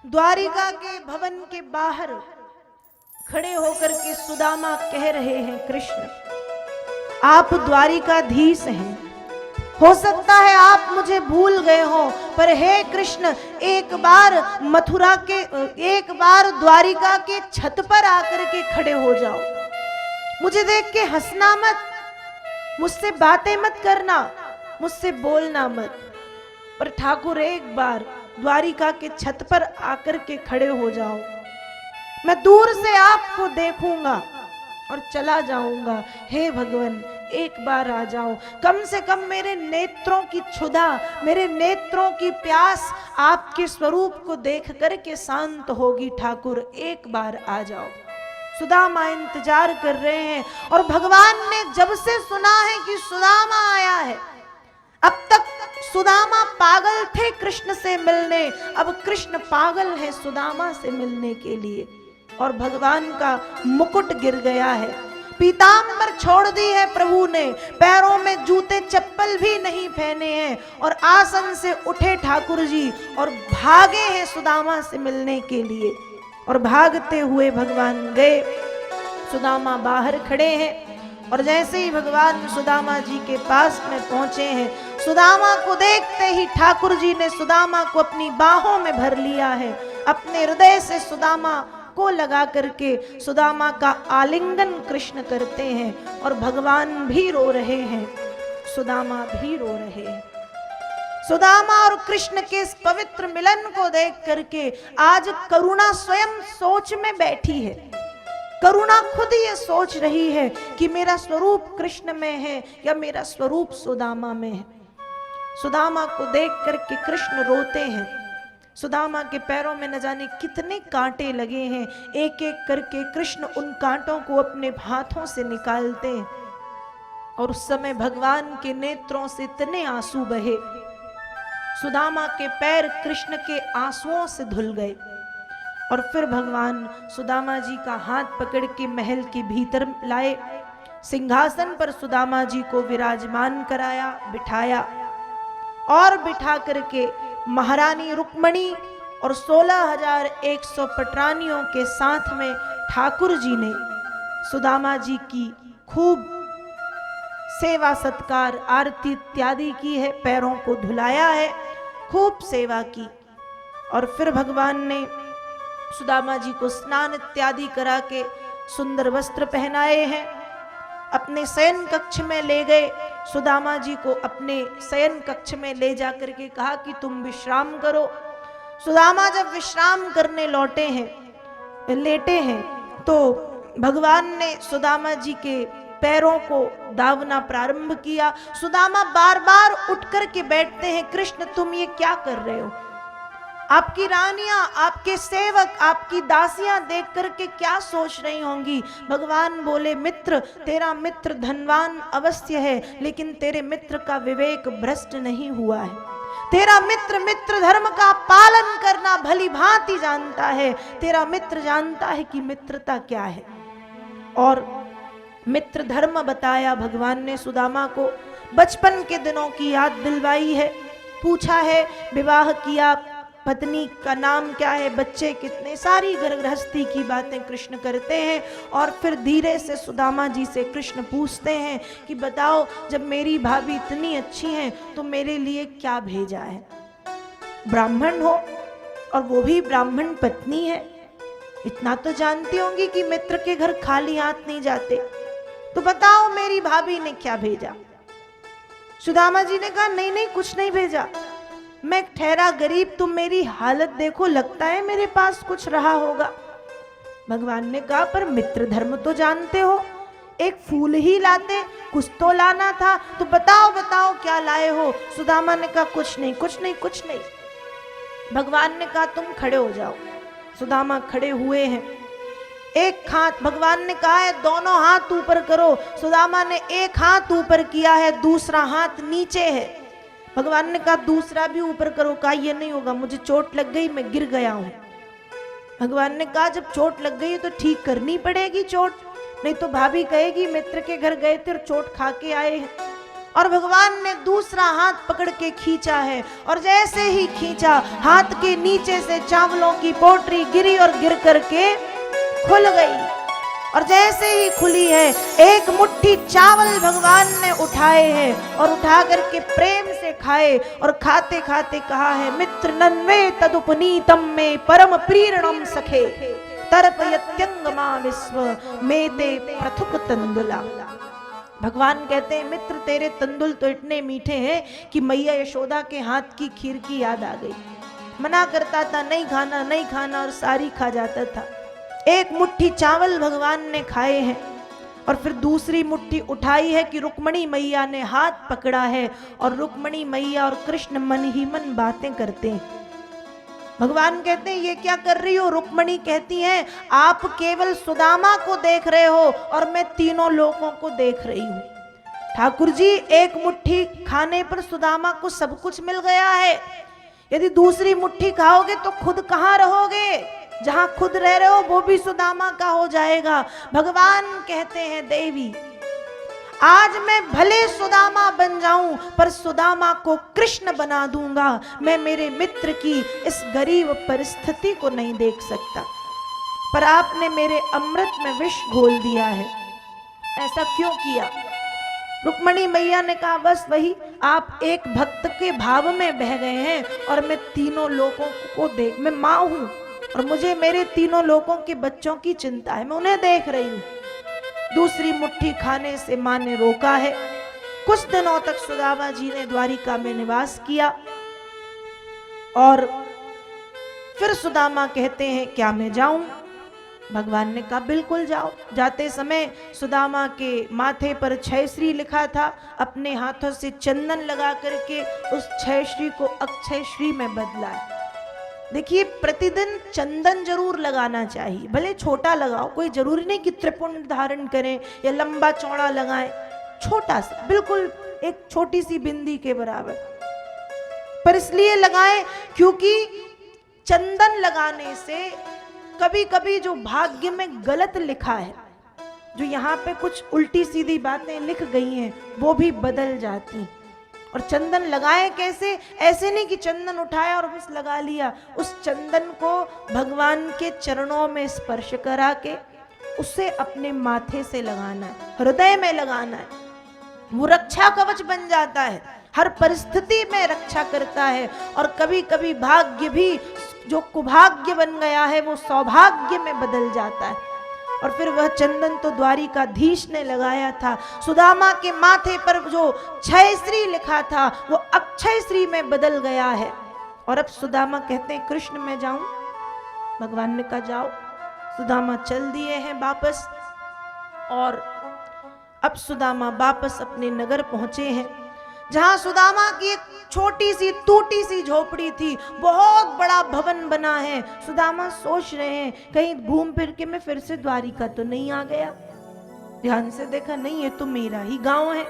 द्वारिका के भवन के बाहर खड़े होकर के सुदामा कह रहे हैं, कृष्ण आप द्वारिकाधीश हैं, हो सकता है आप मुझे भूल गए हो, पर हे कृष्ण एक बार मथुरा के, एक बार द्वारिका के छत पर आकर के खड़े हो जाओ, मुझे देख के हंसना मत, मुझसे बातें मत करना, मुझसे बोलना मत, पर ठाकुर एक बार द्वारिका के छत पर आकर के खड़े हो जाओ, मैं दूर से आपको देखूंगा और चला जाऊंगा। हे भगवान एक बार आ जाओ, कम से कम मेरे नेत्रों की क्षुधा, मेरे नेत्रों की प्यास आपके स्वरूप को देख करके शांत होगी। ठाकुर एक बार आ जाओ। सुदामा इंतजार कर रहे हैं और भगवान ने जब से सुना है कि सुदामा आया है, अब तक सुदामा पागल थे कृष्ण से मिलने, अब कृष्ण पागल है सुदामा से मिलने के लिए, और भगवान का मुकुट गिर गया है, पीतांबर छोड़ दी है प्रभु ने, पैरों में जूते चप्पल भी नहीं पहने हैं, और आसन से उठे ठाकुर जी और भागे हैं सुदामा से मिलने के लिए। और भागते हुए भगवान गए, सुदामा बाहर खड़े हैं, और जैसे ही भगवान सुदामा जी के पास में पहुंचे हैं, सुदामा को देखते ही ठाकुर जी ने सुदामा को अपनी बाहों में भर लिया है, अपने हृदय से सुदामा को लगा करके सुदामा का आलिंगन कृष्ण करते हैं, और भगवान भी रो रहे हैं, सुदामा भी रो रहे हैं। सुदामा और कृष्ण के इस पवित्र मिलन को देख करके आज करुणा स्वयं सोच में बैठी है, करुणा खुद ये सोच रही है कि मेरा स्वरूप कृष्ण में है या मेरा स्वरूप सुदामा में है। सुदामा को देख करके कृष्ण रोते हैं, सुदामा के पैरों में न जाने कितने कांटे लगे हैं, एक एक करके कृष्ण उन कांटों को अपने हाथों से निकालते हैं, और उस समय भगवान के नेत्रों से इतने आंसू बहे, सुदामा के पैर कृष्ण के आंसुओं से धुल गए, और फिर भगवान सुदामा जी का हाथ पकड़ के महल के भीतर लाए, सिंहासन पर सुदामा जी को विराजमान कराया, बिठाया, और बिठा करके महारानी रुक्मणी और 16,100 पटरानियों के साथ में ठाकुर जी ने सुदामा जी की खूब सेवा सत्कार, आरती इत्यादि की है, पैरों को धुलाया है, खूब सेवा की, और फिर भगवान ने सुदामा जी को स्नान इत्यादि करा के सुंदर वस्त्र पहनाए हैं, अपने शयन कक्ष में ले गए, सुदामा जी को अपने शयन कक्ष में ले जाकर के कहा कि तुम विश्राम करो। सुदामा जब विश्राम करने लौटे हैं, लेटे हैं, तो भगवान ने सुदामा जी के पैरों को दावना प्रारंभ किया। सुदामा बार बार उठ कर के बैठते हैं, कृष्ण तुम ये क्या कर रहे हो? आपकी रानियां, आपके सेवक, आपकी दासियां देख करके क्या सोच रही होंगी? भगवान बोले, मित्र, तेरा मित्र धनवान अवश्य है, लेकिन तेरे मित्र का विवेक भ्रष्ट नहीं हुआ है। तेरा मित्र मित्र धर्म का पालन करना भली भांति जानता है, तेरा मित्र जानता है कि मित्रता क्या है, और मित्र धर्म बताया भगवान ने सुदामा को। बचपन के दिनों की याद दिलवाई है, पूछा है विवाह किया, पत्नी का नाम क्या है, बच्चे कितने, सारी गृहस्थी की बातें कृष्ण करते हैं, और फिर धीरे से सुदामा जी से कृष्ण पूछते हैं कि बताओ जब मेरी भाभी इतनी अच्छी हैं तो मेरे लिए क्या भेजा है? ब्राह्मण हो और वो भी ब्राह्मण पत्नी है, इतना तो जानती होंगी कि मित्र के घर खाली हाथ नहीं जाते, तो बताओ मेरी भाभी ने क्या भेजा? सुदामा जी ने कहा नहीं नहीं कुछ नहीं भेजा, मैं ठहरा गरीब, तुम मेरी हालत देखो, लगता है मेरे पास कुछ रहा होगा। भगवान ने कहा पर मित्र धर्म तो जानते हो, एक फूल ही लाते, कुछ तो लाना था, तो बताओ बताओ क्या लाए हो? सुदामा ने कहा कुछ नहीं कुछ नहीं कुछ नहीं। भगवान ने कहा तुम खड़े हो जाओ। सुदामा खड़े हुए हैं, एक हाथ, भगवान ने कहा है दोनों हाथ ऊपर करो, सुदामा ने एक हाथ ऊपर किया है, दूसरा हाथ नीचे है। भगवान ने कहा दूसरा भी ऊपर करो, कहा ये नहीं होगा, मुझे चोट लग गई, मैं गिर गया हूं। भगवान ने कहा जब चोट लग गई तो ठीक करनी पड़ेगी चोट, नहीं तो भाभी कहेगी मित्र के घर गए थे और चोट खा के आए हैं। और भगवान ने दूसरा हाथ पकड़ के खींचा है, और जैसे ही खींचा हाथ के नीचे से चावलों की पोटली गिरी और गिर करके खुल गई। और जैसे ही खुली है, एक मुट्ठी चावल भगवान ने उठाए हैं और उठा करके प्रेम से खाए, और खाते खाते कहा है, मित्र नन्वे तदुपनीतम में परम प्रीरणम सखे तर्पयत्यंगमा विश्व मेते प्रथुक तंदुला। भगवान कहते हैं, मित्र तेरे तंदुल तो इतने मीठे हैं कि मैया यशोदा के हाथ की खीर की याद आ गई। मना करता था नहीं खाना नहीं खाना, और सारी खा जाता था। एक मुट्ठी चावल भगवान ने खाए हैं, और फिर दूसरी मुट्ठी उठाई है कि रुक्मणी मैया ने हाथ पकड़ा है, और रुक्मणी मैया और कृष्ण मन ही मन बातें करते हैं। भगवान कहते हैं, ये क्या कर रही हो? रुक्मणी कहती हैं, आप केवल सुदामा को देख रहे हो और मैं तीनों लोगों को देख रही हूं। ठाकुर जी, एक मुट्ठी खाने पर सुदामा को सब कुछ मिल गया है। यदि दूसरी मुट्ठी खाओगे तो खुद कहां रहोगे? जहां खुद रह रहे हो वो भी सुदामा का हो जाएगा। भगवान कहते हैं, देवी आज मैं भले सुदामा बन जाऊं, पर सुदामा को कृष्ण बना दूंगा। मैं मेरे मित्र की इस गरीब परिस्थिति को नहीं देख सकता, पर आपने मेरे अमृत में विष घोल दिया है। ऐसा क्यों किया? रुक्मणी मैया ने कहा, बस वही, आप एक भक्त के भाव में बह गए हैं, और मैं तीनों लोगों को देख, मैं माँ हूं और मुझे मेरे तीनों लोगों के बच्चों की चिंता है, मैं उन्हें देख रही हूं। दूसरी मुट्ठी खाने से मां ने रोका है। कुछ दिनों तक सुदामा जी ने द्वारिका में निवास किया, और फिर सुदामा कहते हैं, क्या मैं जाऊं? भगवान ने कहा, बिल्कुल जाओ। जाते समय सुदामा के माथे पर क्षयश्री लिखा था, अपने हाथों से चंदन लगा करके उस क्षयश्री को अक्षय श्री में बदला। देखिए, प्रतिदिन चंदन जरूर लगाना चाहिए, भले छोटा लगाओ, कोई जरूरी नहीं कि त्रिपुंड धारण करें या लंबा चौड़ा लगाएं। छोटा सा, बिल्कुल एक छोटी सी बिंदी के बराबर, पर इसलिए लगाएं क्योंकि चंदन लगाने से कभी कभी जो भाग्य में गलत लिखा है, जो यहाँ पे कुछ उल्टी सीधी बातें लिख गई हैं, वो भी बदल जाती। और चंदन लगाए कैसे? ऐसे नहीं कि चंदन उठाया और बस लगा लिया। उस चंदन को भगवान के चरणों में स्पर्श करा के उसे अपने माथे से लगाना है, हृदय में लगाना है। वो रक्षा कवच बन जाता है, हर परिस्थिति में रक्षा करता है। और कभी कभी भाग्य भी जो कुभाग्य बन गया है वो सौभाग्य में बदल जाता है। और फिर वह चंदन तो द्वारिकाधीश ने लगाया था। सुदामा के माथे पर जो क्षयश्री लिखा था वो अक्षय श्री में बदल गया है। और अब सुदामा कहते हैं, कृष्ण मैं जाऊं? भगवान ने कहा, जाओ। सुदामा चल दिए हैं वापस, और अब सुदामा वापस अपने नगर पहुंचे हैं, जहां सुदामा की एक छोटी सी टूटी सी झोपड़ी थी, बहुत बड़ा भवन बना है। सुदामा सोच रहे हैं, कहीं घूम फिर के मैं फिर से द्वारिका तो नहीं आ गया। ध्यान से देखा, नहीं, ये तो मेरा ही गांव है।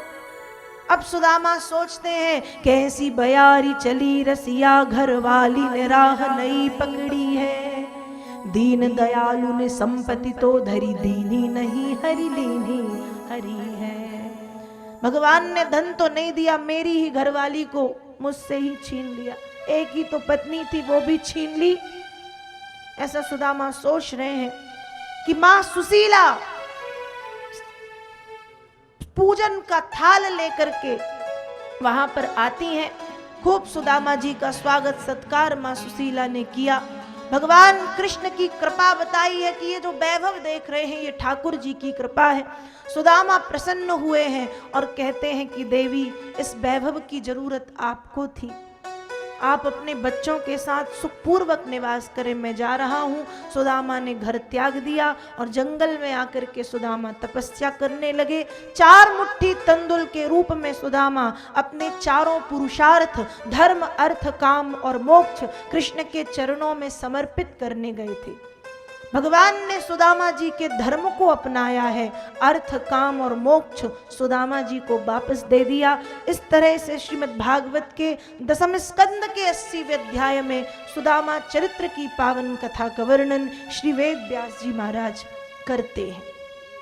अब सुदामा सोचते हैं, कैसी बयारी चली रसिया, घर वाली ने राह नहीं पकड़ी है। दीन दयालु ने संपत्ति तो धरी, दीनी नहीं हरि लीनी हरि है। भगवान ने धन तो नहीं दिया, मेरी ही घरवाली को मुझसे ही छीन लिया। एक ही तो पत्नी थी, वो भी छीन ली। ऐसा सुदामा सोच रहे हैं कि मां सुशीला पूजन का थाल लेकर के वहां पर आती हैं। खूब सुदामा जी का स्वागत सत्कार मां सुशीला ने किया। भगवान कृष्ण की कृपा बताई है कि ये जो वैभव देख रहे हैं ये ठाकुर जी की कृपा है। सुदामा प्रसन्न हुए हैं और कहते हैं कि देवी, इस वैभव की जरूरत आपको थी, आप अपने बच्चों के साथ सुखपूर्वक निवास करें, मैं जा रहा हूँ। सुदामा ने घर त्याग दिया और जंगल में आकर के सुदामा तपस्या करने लगे। 4 मुट्ठी तंदुल के रूप में सुदामा अपने चारों पुरुषार्थ धर्म, अर्थ, काम और मोक्ष कृष्ण के चरणों में समर्पित करने गए थे। भगवान ने सुदामा जी के धर्म को अपनाया है, अर्थ, काम और मोक्ष सुदामा जी को वापस दे दिया। इस तरह से श्रीमद् भागवत के 10वें स्कंद के 80वें अध्याय में सुदामा चरित्र की पावन कथा का वर्णन श्री वेद व्यास जी महाराज करते हैं।